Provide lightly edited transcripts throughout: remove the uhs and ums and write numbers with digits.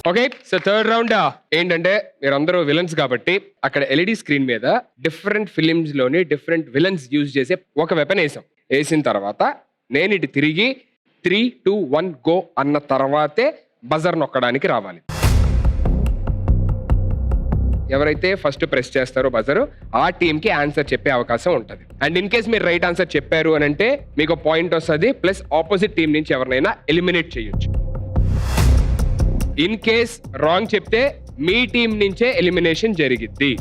Okay, so third round ఏంటంటే మీరందరూ villains కాబట్టి అక్కడ ఎల్ఈడి స్క్రీన్ మీద డిఫరెంట్ ఫిలిమ్స్ లోని డిఫరెంట్ విలన్స్ యూజ్ చేసే ఒక వెపన్ వేసిన తర్వాత నేను ఇటు తిరిగి 3, 2, 1 గో అన్న తర్వాతే బజర్ నొక్కడానికి రావాలి. ఎవరైతే ఫస్ట్ ప్రెస్ చేస్తారో బజర్ ఆ టీమ్ కి ఆన్సర్ చెప్పే అవకాశం ఉంటుంది. అండ్ ఇన్ కేస్ మీరు రైట్ ఆన్సర్ చెప్పారు అని అంటే మీకు పాయింట్ వస్తుంది, ప్లస్ ఆపోజిట్ టీం నుంచి ఎవరినైనా ఎలిమినేట్ చేయొచ్చు. ఇన్ కేస్ రాంగ్ చెప్తే మీ టీం నుంచే ఎలిమినేషన్ జరిగిద్ది.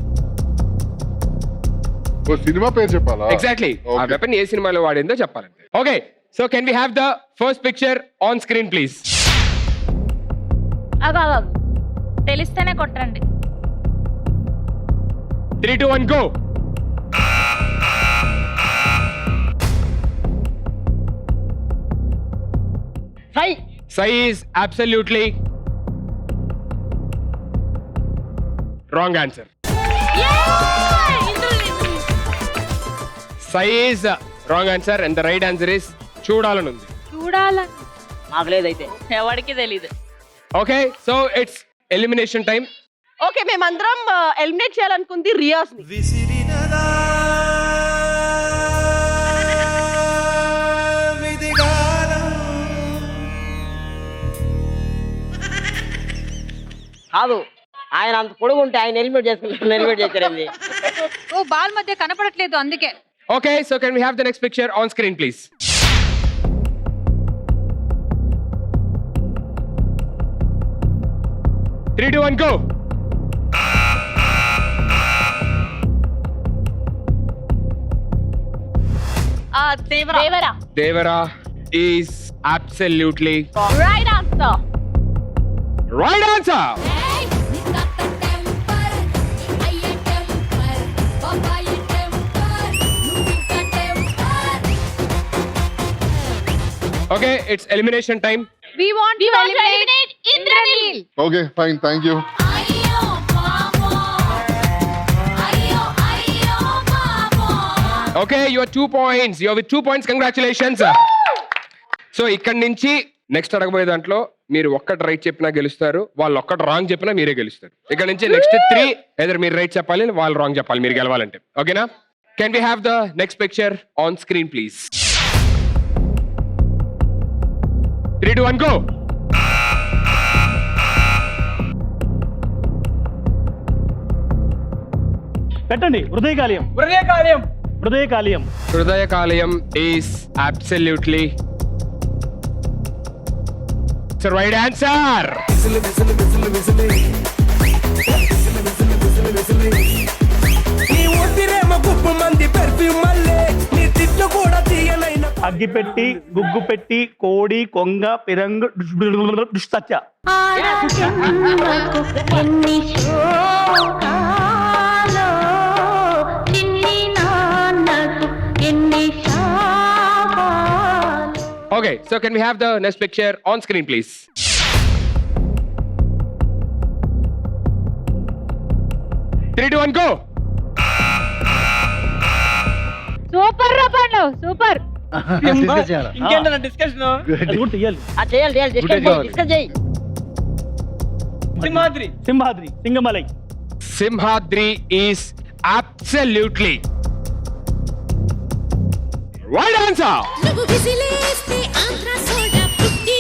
సినిమా పేరు చెప్పాలా? ఎగ్జాక్ట్లీ, ఆ వెపన్ ఏ సినిమాలో వాడిందో చెప్పాలంటే. Okay, so can we have the first picture on screen please? తెలిస్తేనే కొట్టండి. 3, 2, 1 go. Sai is absolutely wrong answer. Sai is wrong answer and the right answer is చూడాలని ఉంది. మాకు లేదైతే ఎవరికి తెలీదు. Okay, so it's elimination time. Okay, మేమందరం eliminate చేయాలనుకుంది Riyaz ని. కాదు, ఆయన అంత పొడుగుంటే ఆయన ఎలిమినేట్ చేశారండి. ఓ బాల్ మధ్య కనపడట్లేదు అందుకే. Okay, so can we have the next picture on screen please? 3, 2, 1 go. Devara is absolutely right answer. Right answer. Okay, it's elimination time. We want to eliminate Indranil. Okay, fine, thank you. Okay, you are 2 points. You are with 2 points. Congratulations. So ఇక్కడ నుంచి next అడగబోయే దాంట్లో మీరు ఒక్కటి right చెప్పినా గెలుస్తారు, వాళ్ళు ఒక్కటి wrong చెప్పినా మీరే గెలుస్తారు. ఇక్కడ నుంచి నెక్స్ట్ 3 ఎదర్ మీరు రైట్ చెప్పాలి, వాళ్ళు రాంగ్ చెప్పాలి మీరు గెలవాలంటే. ఓకేనా? Can we have the next picture on screen please? 3, 2, 1 go. పెట్టండి. హృదయకాలయం. హృదయకాలయం is absolutely the right answer. అగ్గిపెట్టి, గుగ్గు పెట్టి, కోడి, కొంగ, పిరంగు, సత్య. Okay, so can we have the next picture on screen please? 3, 2, 1 go. Super రా పండు, సూపర్. ఇంకేంటన్నా డిస్కషన్? అది కూడా తీయాలి. చేయాలి, డిస్కస్ చేయి. Simhadri, Singamalai. Simhadri is absolutely right answer. నువ్వు విసిలేస్తే ఆంధ్ర సోడా పుట్టి,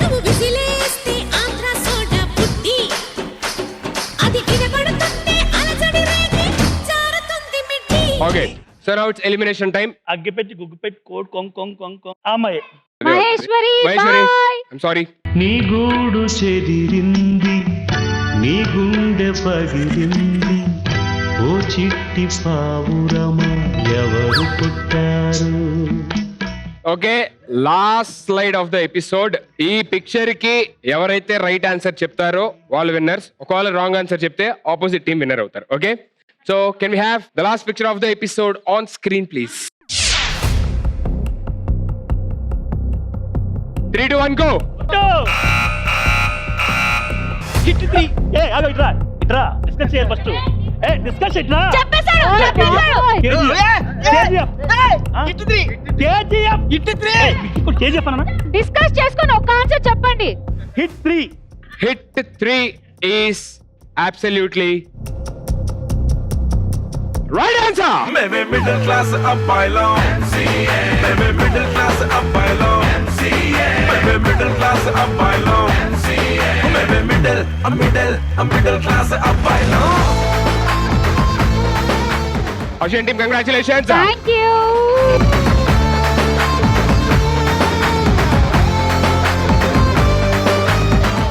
నువ్వు విసిలేస్తే ఆంధ్ర సోడా పుట్టి, అది వినబడుతుంటే అలజడి రేగి జారుతుంది మిట్టి. Okay, so now it's elimination time. అగ్గిపెట్టి, గుగ్గు పెట్టి, కోడి, కొంగ. అమ్మాయి Maheshwari, Maheshwari, bye. I'm sorry. నీ గూడు చెదిరింది, నీ గుండె పగిలింది, ఓ చిట్టి పావురమా ఎవరు పుట్టారు? Okay, last slide of the episode. ఈ పిక్చర్ కి ఎవరైతే రైట్ ఆన్సర్ చెప్తారో వాళ్ళు విన్నర్స్, ఒకవేళ రాంగ్ ఆన్సర్ చెప్తే ఆపోజిట్ టీం విన్నర్ అవుతారు. Okay, so can we have the last picture of the episode on screen please? 3, 2, 1 go. Hit 3. ఇట్రా discuss చేయాలి ఫస్ట్. డిస్కస్ ఇట్రా. చెప్పేశాడు. కేజీఎఫ్ అన్నా. డిస్కస్ చేసుకొని ఒక ఆన్సర్ చెప్పండి. Hit 3. Hit 3 is absolutely right answer. Maybe middle class up by law. Maybe middle class up by law. Maybe middle class up by law. Maybe middle class up by law. Ocean team, congratulations. Thank you.